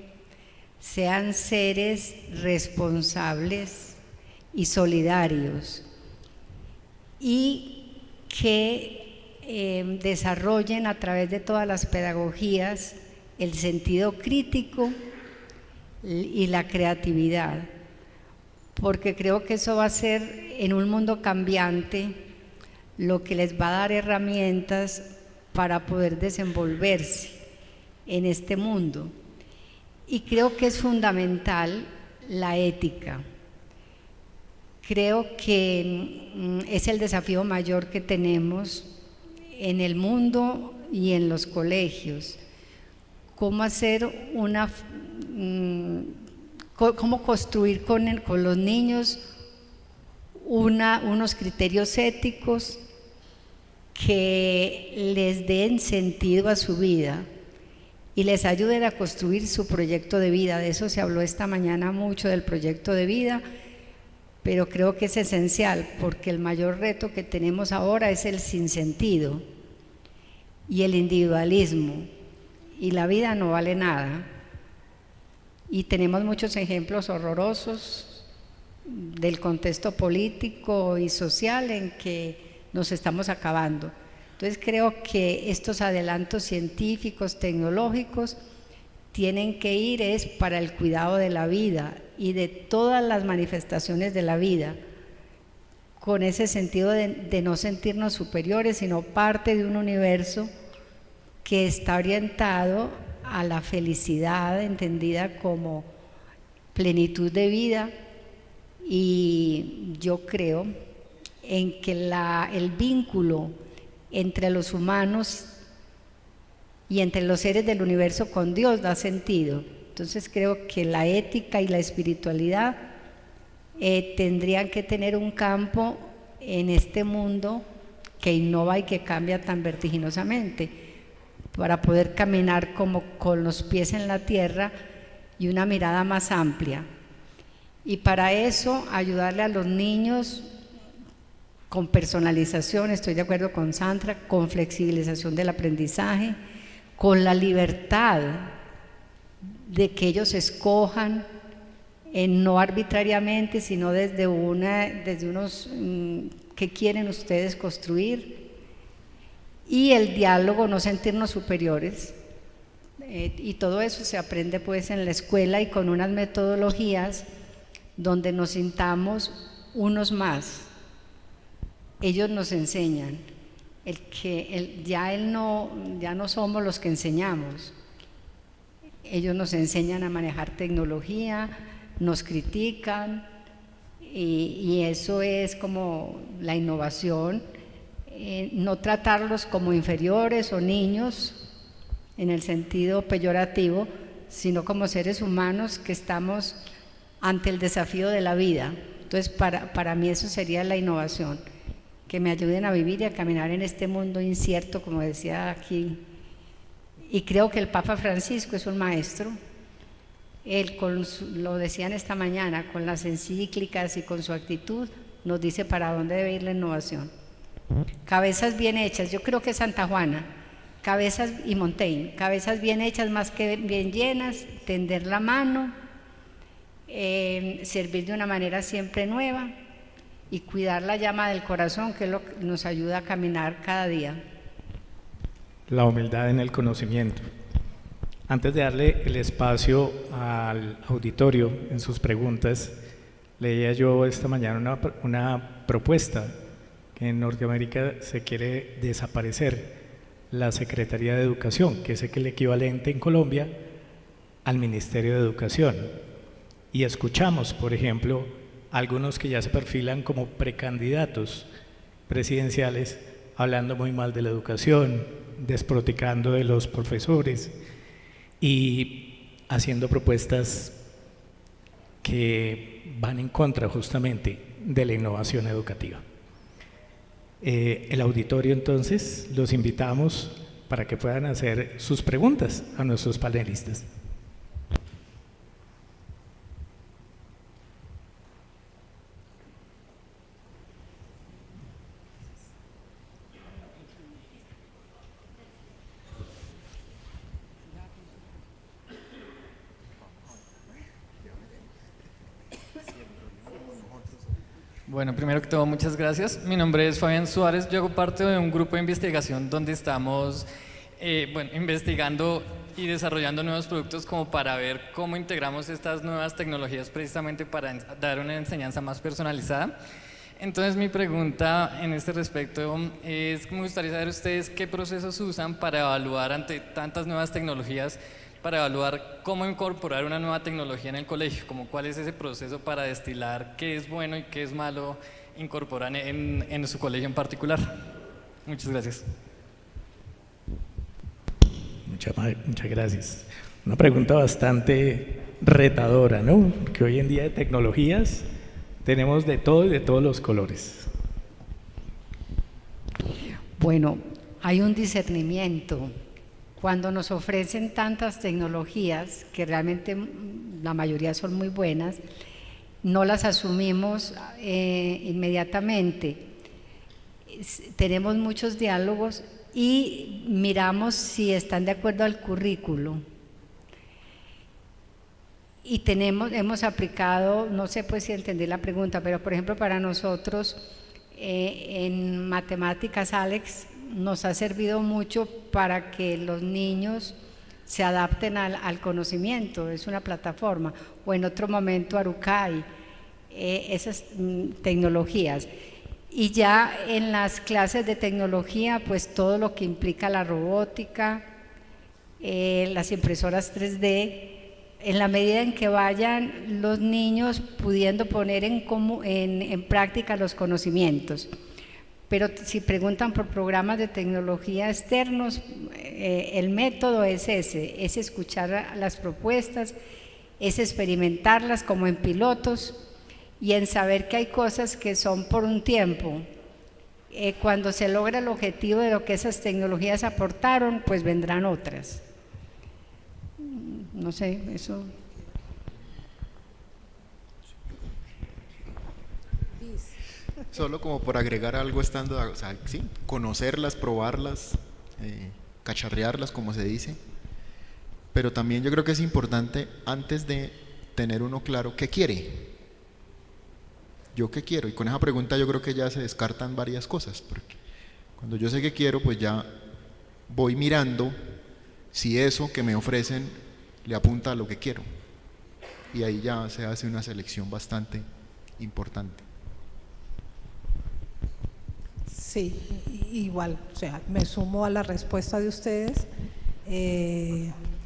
sean seres responsables y solidarios y que desarrollen a través de todas las pedagogías el sentido crítico y la creatividad, porque creo que eso va a ser en un mundo cambiante lo que les va a dar herramientas para poder desenvolverse en este mundo. Y creo que es fundamental la ética. Creo que es el desafío mayor que tenemos en el mundo y en los colegios. Cómo hacer cómo construir con los niños unos criterios éticos que les den sentido a su vida y les ayuden a construir su proyecto de vida. De eso se habló esta mañana mucho, del proyecto de vida, pero creo que es esencial porque el mayor reto que tenemos ahora es el sinsentido y el individualismo, y la vida no vale nada. Y tenemos muchos ejemplos horrorosos del contexto político y social en que nos estamos acabando. Entonces creo que estos adelantos científicos, tecnológicos, tienen que ir para el cuidado de la vida y de todas las manifestaciones de la vida, con ese sentido de no sentirnos superiores, sino parte de un universo que está orientado a la felicidad, entendida como plenitud de vida, y yo creo en que el vínculo entre los humanos y entre los seres del universo con Dios da sentido. Entonces creo que la ética y la espiritualidad tendrían que tener un campo en este mundo que innova y que cambia tan vertiginosamente, para poder caminar como con los pies en la tierra y una mirada más amplia. Y para eso ayudarle a los niños con personalización, estoy de acuerdo con Sandra, con flexibilización del aprendizaje, con la libertad de que ellos escojan, no arbitrariamente, sino desde unos que quieren ustedes construir, y el diálogo, no sentirnos superiores, y todo eso se aprende pues en la escuela y con unas metodologías donde nos sintamos unos más. Ellos nos enseñan, ya no somos los que enseñamos. Ellos nos enseñan a manejar tecnología, nos critican, y eso es como la innovación, no tratarlos como inferiores o niños en el sentido peyorativo, sino como seres humanos que estamos ante el desafío de la vida. Entonces para mí eso sería la innovación, que me ayuden a vivir y a caminar en este mundo incierto, como decía aquí. Y creo que el Papa Francisco es un maestro. Él, lo decían esta mañana, con las encíclicas y con su actitud, nos dice para dónde debe ir la innovación. Cabezas bien hechas, yo creo que Santa Juana, cabezas, y Montaigne, cabezas bien hechas más que bien llenas, tender la mano, servir de una manera siempre nueva y cuidar la llama del corazón, que es lo que nos ayuda a caminar cada día. La humildad en el conocimiento. Antes de darle el espacio al auditorio en sus preguntas, leía yo esta mañana una propuesta que en Norteamérica se quiere desaparecer la Secretaría de Educación, que es el equivalente en Colombia al Ministerio de Educación. Y escuchamos, por ejemplo, algunos que ya se perfilan como precandidatos presidenciales hablando muy mal de la educación, desproticando de los profesores y haciendo propuestas que van en contra justamente de la innovación educativa. El auditorio, entonces, los invitamos para que puedan hacer sus preguntas a nuestros panelistas. Bueno, primero que todo, muchas gracias. Mi nombre es Fabián Suárez. Yo hago parte de un grupo de investigación donde estamos investigando y desarrollando nuevos productos como para ver cómo integramos estas nuevas tecnologías precisamente para dar una enseñanza más personalizada. Entonces mi pregunta en este respecto es, me gustaría saber ustedes qué procesos usan para evaluar ante tantas nuevas tecnologías, para evaluar cómo incorporar una nueva tecnología en el colegio, como cuál es ese proceso para destilar qué es bueno y qué es malo incorporar en su colegio en particular. Muchas gracias. Muchas gracias. Una pregunta bastante retadora, ¿no? Porque hoy en día de tecnologías tenemos de todo y de todos los colores. Bueno, hay un discernimiento. Cuando nos ofrecen tantas tecnologías, que realmente la mayoría son muy buenas, no las asumimos inmediatamente. Tenemos muchos diálogos y miramos si están de acuerdo al currículo. Y hemos aplicado, no sé pues si entendí la pregunta, pero por ejemplo para nosotros en matemáticas, Alex, nos ha servido mucho para que los niños se adapten al conocimiento, es una plataforma, o en otro momento Arukai, esas tecnologías. Y ya en las clases de tecnología, pues todo lo que implica la robótica, las impresoras 3D, en la medida en que vayan los niños pudiendo poner en práctica los conocimientos. Pero si preguntan por programas de tecnología externos, el método es ese, es escuchar las propuestas, es experimentarlas como en pilotos y en saber que hay cosas que son por un tiempo. Cuando se logra el objetivo de lo que esas tecnologías aportaron, pues vendrán otras. No sé, eso. Solo como por agregar algo estando, o sea, sí, conocerlas, probarlas, cacharrearlas, como se dice. Pero también yo creo que es importante, antes de tener uno claro, ¿qué quiere? ¿Yo qué quiero? Y con esa pregunta yo creo que ya se descartan varias cosas, porque cuando yo sé qué quiero, pues ya voy mirando si eso que me ofrecen le apunta a lo que quiero. Y ahí ya se hace una selección bastante importante. Sí, igual, o sea, me sumo a la respuesta de ustedes.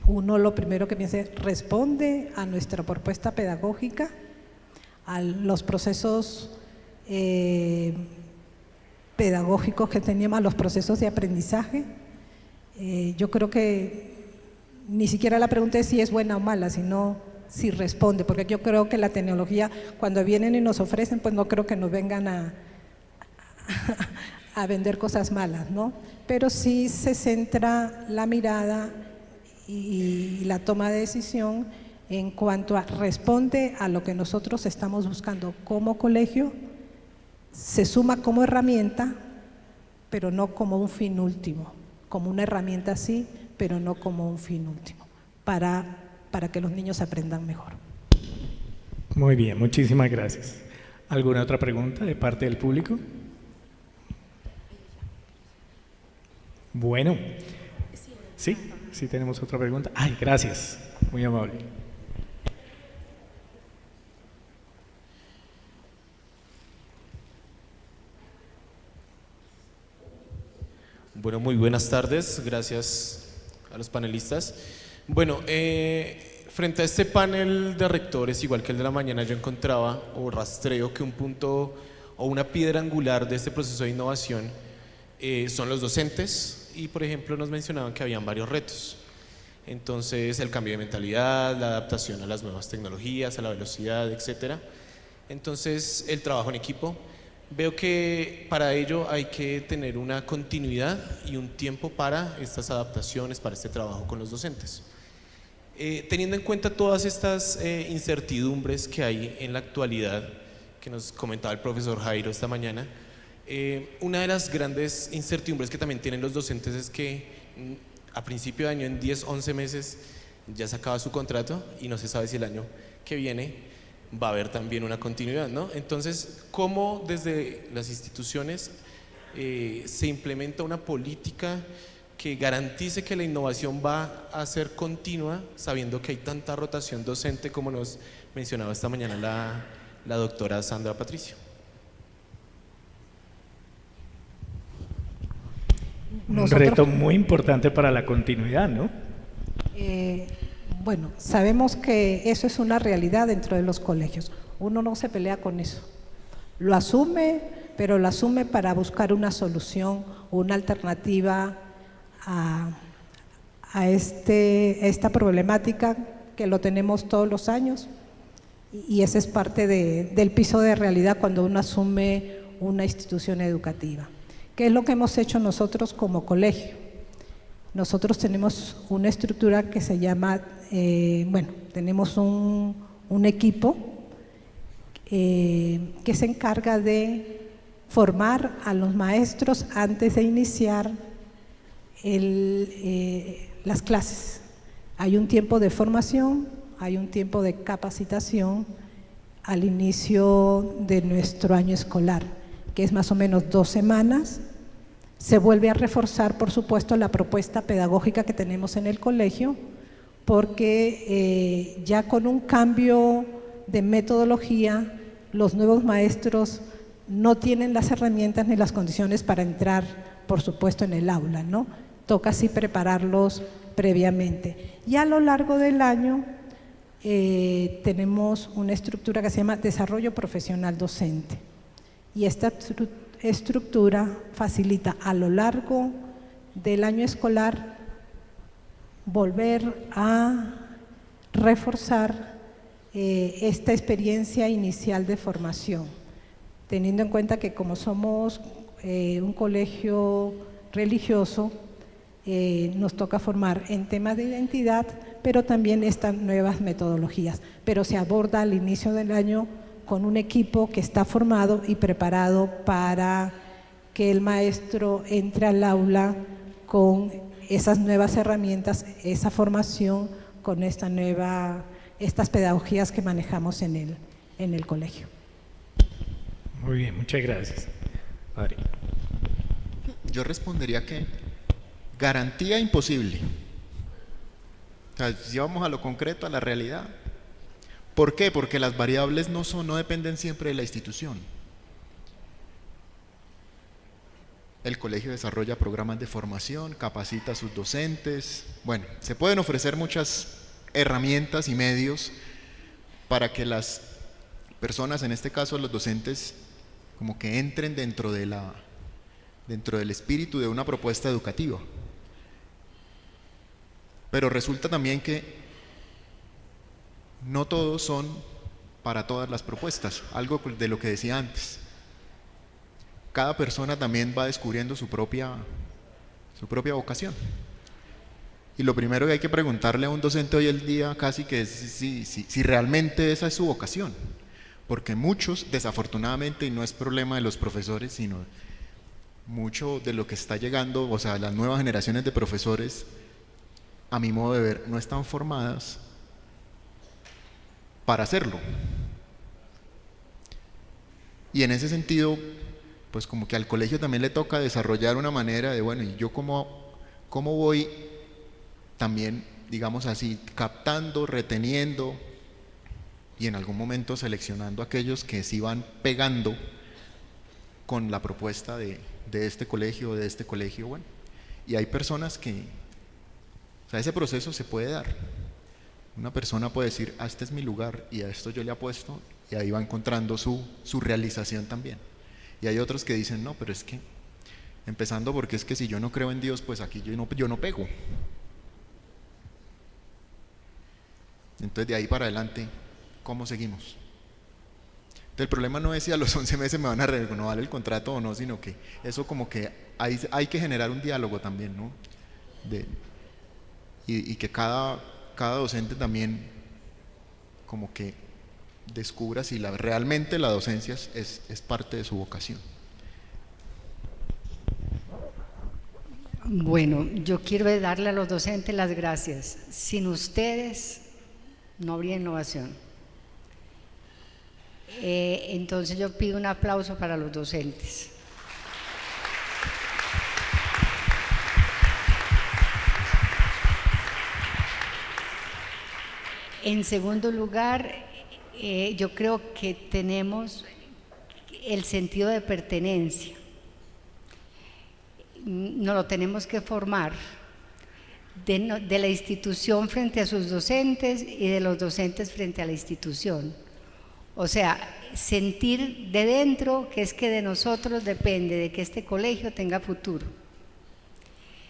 Uno lo primero que piensa es, responde a nuestra propuesta pedagógica, a los procesos pedagógicos que teníamos, a los procesos de aprendizaje. Yo creo que ni siquiera la pregunta es si es buena o mala, sino si responde, porque yo creo que la tecnología, cuando vienen y nos ofrecen, pues no creo que nos vengan a vender cosas malas, ¿no? Pero sí se centra la mirada y la toma de decisión en cuanto a responde a lo que nosotros estamos buscando como colegio, se suma como herramienta, pero no como un fin último, como una herramienta sí, pero no como un fin último, para que los niños aprendan mejor. Muy bien, muchísimas gracias. ¿Alguna otra pregunta de parte del público? Bueno, sí tenemos otra pregunta. Ay, gracias, muy amable. Bueno, muy buenas tardes, gracias a los panelistas. Bueno, frente a este panel de rectores, igual que el de la mañana, yo encontraba o rastreo que un punto o una piedra angular de este proceso de innovación son los docentes y, por ejemplo, nos mencionaban que habían varios retos. Entonces, el cambio de mentalidad, la adaptación a las nuevas tecnologías, a la velocidad, etcétera. Entonces, el trabajo en equipo. Veo que para ello hay que tener una continuidad y un tiempo para estas adaptaciones, para este trabajo con los docentes. Teniendo en cuenta todas estas incertidumbres que hay en la actualidad, que nos comentaba el profesor Jairo esta mañana, una de las grandes incertidumbres que también tienen los docentes es que a principio de año, en 10, 11 meses, ya se acaba su contrato y no se sabe si el año que viene va a haber también una continuidad, ¿no? Entonces, ¿cómo desde las instituciones se implementa una política que garantice que la innovación va a ser continua, sabiendo que hay tanta rotación docente como nos mencionaba esta mañana la doctora Sandra Patricio? Un reto muy importante para la continuidad, ¿no? Bueno, sabemos que eso es una realidad dentro de los colegios. Uno no se pelea con eso. Lo asume, pero lo asume para buscar una solución, una alternativa a esta problemática que lo tenemos todos los años. Y ese es parte del piso de realidad cuando uno asume una institución educativa. ¿Qué es lo que hemos hecho nosotros como colegio? Nosotros tenemos una estructura que se llama, tenemos un equipo que se encarga de formar a los maestros antes de iniciar las clases. Hay un tiempo de formación, hay un tiempo de capacitación al inicio de nuestro año escolar, que es más o menos 2 semanas. Se vuelve a reforzar, por supuesto, la propuesta pedagógica que tenemos en el colegio, porque ya con un cambio de metodología, los nuevos maestros no tienen las herramientas ni las condiciones para entrar, por supuesto, en el aula, ¿no? Toca así prepararlos previamente. Y a lo largo del año tenemos una estructura que se llama Desarrollo Profesional Docente. Y esta estructura facilita a lo largo del año escolar volver a reforzar esta experiencia inicial de formación, teniendo en cuenta que como somos un colegio religioso, nos toca formar en temas de identidad, pero también estas nuevas metodologías. Pero se aborda al inicio del año con un equipo que está formado y preparado para que el maestro entre al aula con esas nuevas herramientas, esa formación, con estas pedagogías que manejamos en el colegio. Muy bien, muchas gracias. Padre. Yo respondería que garantía imposible. O sea, si vamos a lo concreto, a la realidad. ¿Por qué? Porque las variables no dependen siempre de la institución. El colegio desarrolla programas de formación, capacita a sus docentes. Bueno, se pueden ofrecer muchas herramientas y medios para que las personas, en este caso los docentes, como que entren dentro del espíritu de una propuesta educativa. Pero resulta también que no todos son para todas las propuestas, algo de lo que decía antes. Cada persona también va descubriendo su propia vocación. Y lo primero que hay que preguntarle a un docente hoy en día casi que es si realmente esa es su vocación. Porque muchos, desafortunadamente, y no es problema de los profesores, sino mucho de lo que está llegando, o sea, las nuevas generaciones de profesores, a mi modo de ver, no están formadas para hacerlo. Y en ese sentido, pues como que al colegio también le toca desarrollar una manera de, bueno, ¿y yo cómo voy también, digamos así, captando, reteniendo y en algún momento seleccionando a aquellos que sí van pegando con la propuesta de este colegio o de este colegio? Bueno, y hay personas que, o sea, ese proceso se puede dar. Una persona puede decir, este es mi lugar y a esto yo le apuesto, y ahí va encontrando su realización también. Y hay otros que dicen, no, pero es que, empezando porque es que si yo no creo en Dios, pues aquí yo no pego. Entonces de ahí para adelante, ¿cómo seguimos? Entonces el problema no es si a los 11 meses me van a renovar el contrato o no, sino que eso como que hay que generar un diálogo también, ¿no? Y que cada docente también como que descubra si realmente la docencia es parte de su vocación. Bueno, yo quiero darle a los docentes las gracias. Sin ustedes no habría innovación. Entonces yo pido un aplauso para los docentes. En segundo lugar, yo creo que tenemos el sentido de pertenencia. Nos lo tenemos que formar de la institución frente a sus docentes y de los docentes frente a la institución. O sea, sentir de dentro que es que de nosotros depende de que este colegio tenga futuro.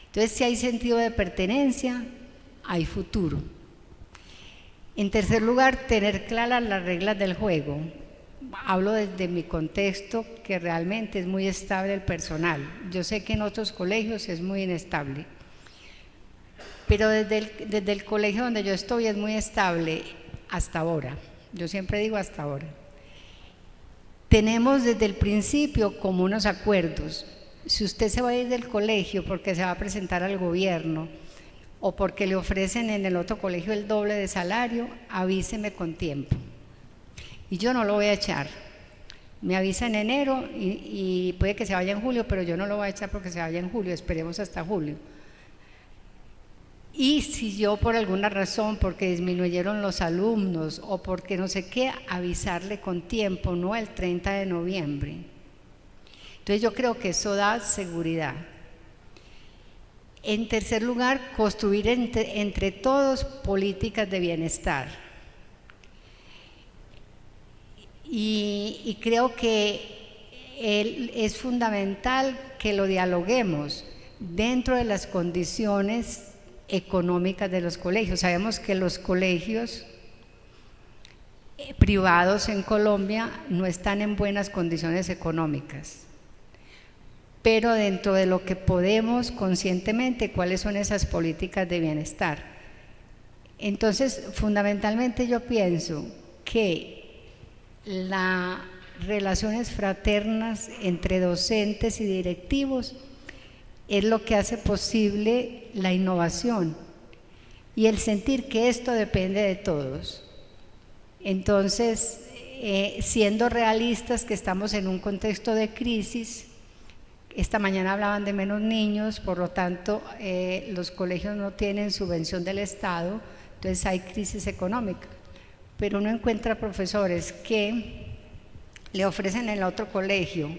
Entonces, si hay sentido de pertenencia, hay futuro. En tercer lugar, tener claras las reglas del juego. Hablo desde mi contexto, que realmente es muy estable el personal. Yo sé que en otros colegios es muy inestable, pero desde el colegio donde yo estoy es muy estable hasta ahora. Yo siempre digo hasta ahora. Tenemos desde el principio como unos acuerdos. Si usted se va a ir del colegio porque se va a presentar al gobierno o porque le ofrecen en el otro colegio el doble de salario, avíseme con tiempo. Y yo no lo voy a echar. Me avisa en enero y puede que se vaya en julio, pero yo no lo voy a echar porque se vaya en julio, esperemos hasta julio. Y si yo por alguna razón, porque disminuyeron los alumnos o porque no sé qué, avisarle con tiempo, no el 30 de noviembre. Entonces yo creo que eso da seguridad. En tercer lugar, construir entre todos políticas de bienestar. y creo que es fundamental que lo dialoguemos dentro de las condiciones económicas de los colegios. Sabemos que los colegios privados en Colombia no están en buenas condiciones económicas, pero dentro de lo que podemos conscientemente, ¿cuáles son esas políticas de bienestar? Entonces, fundamentalmente yo pienso que las relaciones fraternas entre docentes y directivos es lo que hace posible la innovación y el sentir que esto depende de todos. Entonces, siendo realistas que estamos en un contexto de crisis, esta mañana hablaban de menos niños, por lo tanto los colegios no tienen subvención del Estado, entonces hay crisis económica, pero uno encuentra profesores que le ofrecen en el otro colegio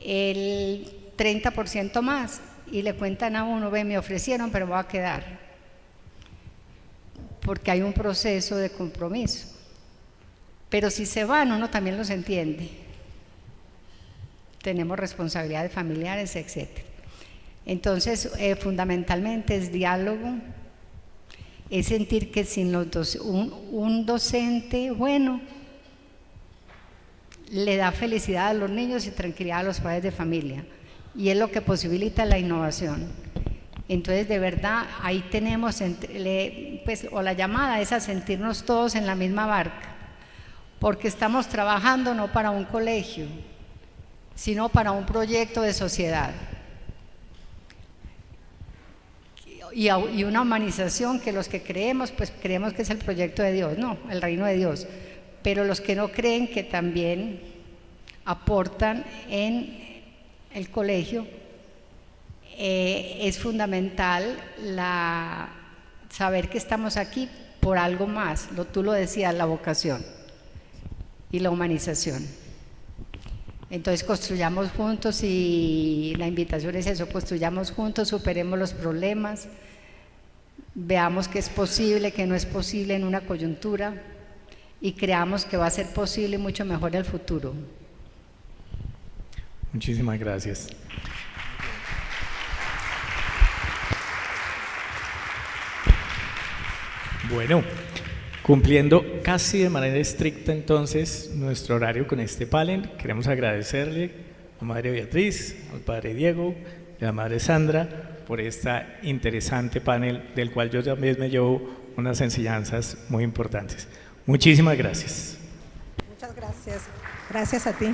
el 30% más y le cuentan a uno, ve, me ofrecieron pero me voy a quedar, porque hay un proceso de compromiso. Pero si se van, uno también los entiende. Tenemos responsabilidades familiares, etc. Entonces, fundamentalmente es diálogo, es sentir que sin los un docente bueno le da felicidad a los niños y tranquilidad a los padres de familia, y es lo que posibilita la innovación. Entonces, de verdad, ahí tenemos, pues, o la llamada es a sentirnos todos en la misma barca, porque estamos trabajando no para un colegio, sino para un proyecto de sociedad y una humanización que los que creemos, pues creemos que es el proyecto de Dios, no, el reino de Dios, pero los que no creen que también aportan en el colegio. Es fundamental saber que estamos aquí por algo más, tú lo decías, la vocación y la humanización. Entonces construyamos juntos, y la invitación es eso, construyamos juntos, superemos los problemas, veamos que es posible, que no es posible en una coyuntura, y creamos que va a ser posible mucho mejor el futuro. Muchísimas gracias. Bueno, cumpliendo casi de manera estricta entonces nuestro horario con este panel, queremos agradecerle a Madre Beatriz, al Padre Diego y a la Madre Sandra por este interesante panel del cual yo también me llevo unas enseñanzas muy importantes. Muchísimas gracias. Muchas gracias. Gracias a ti.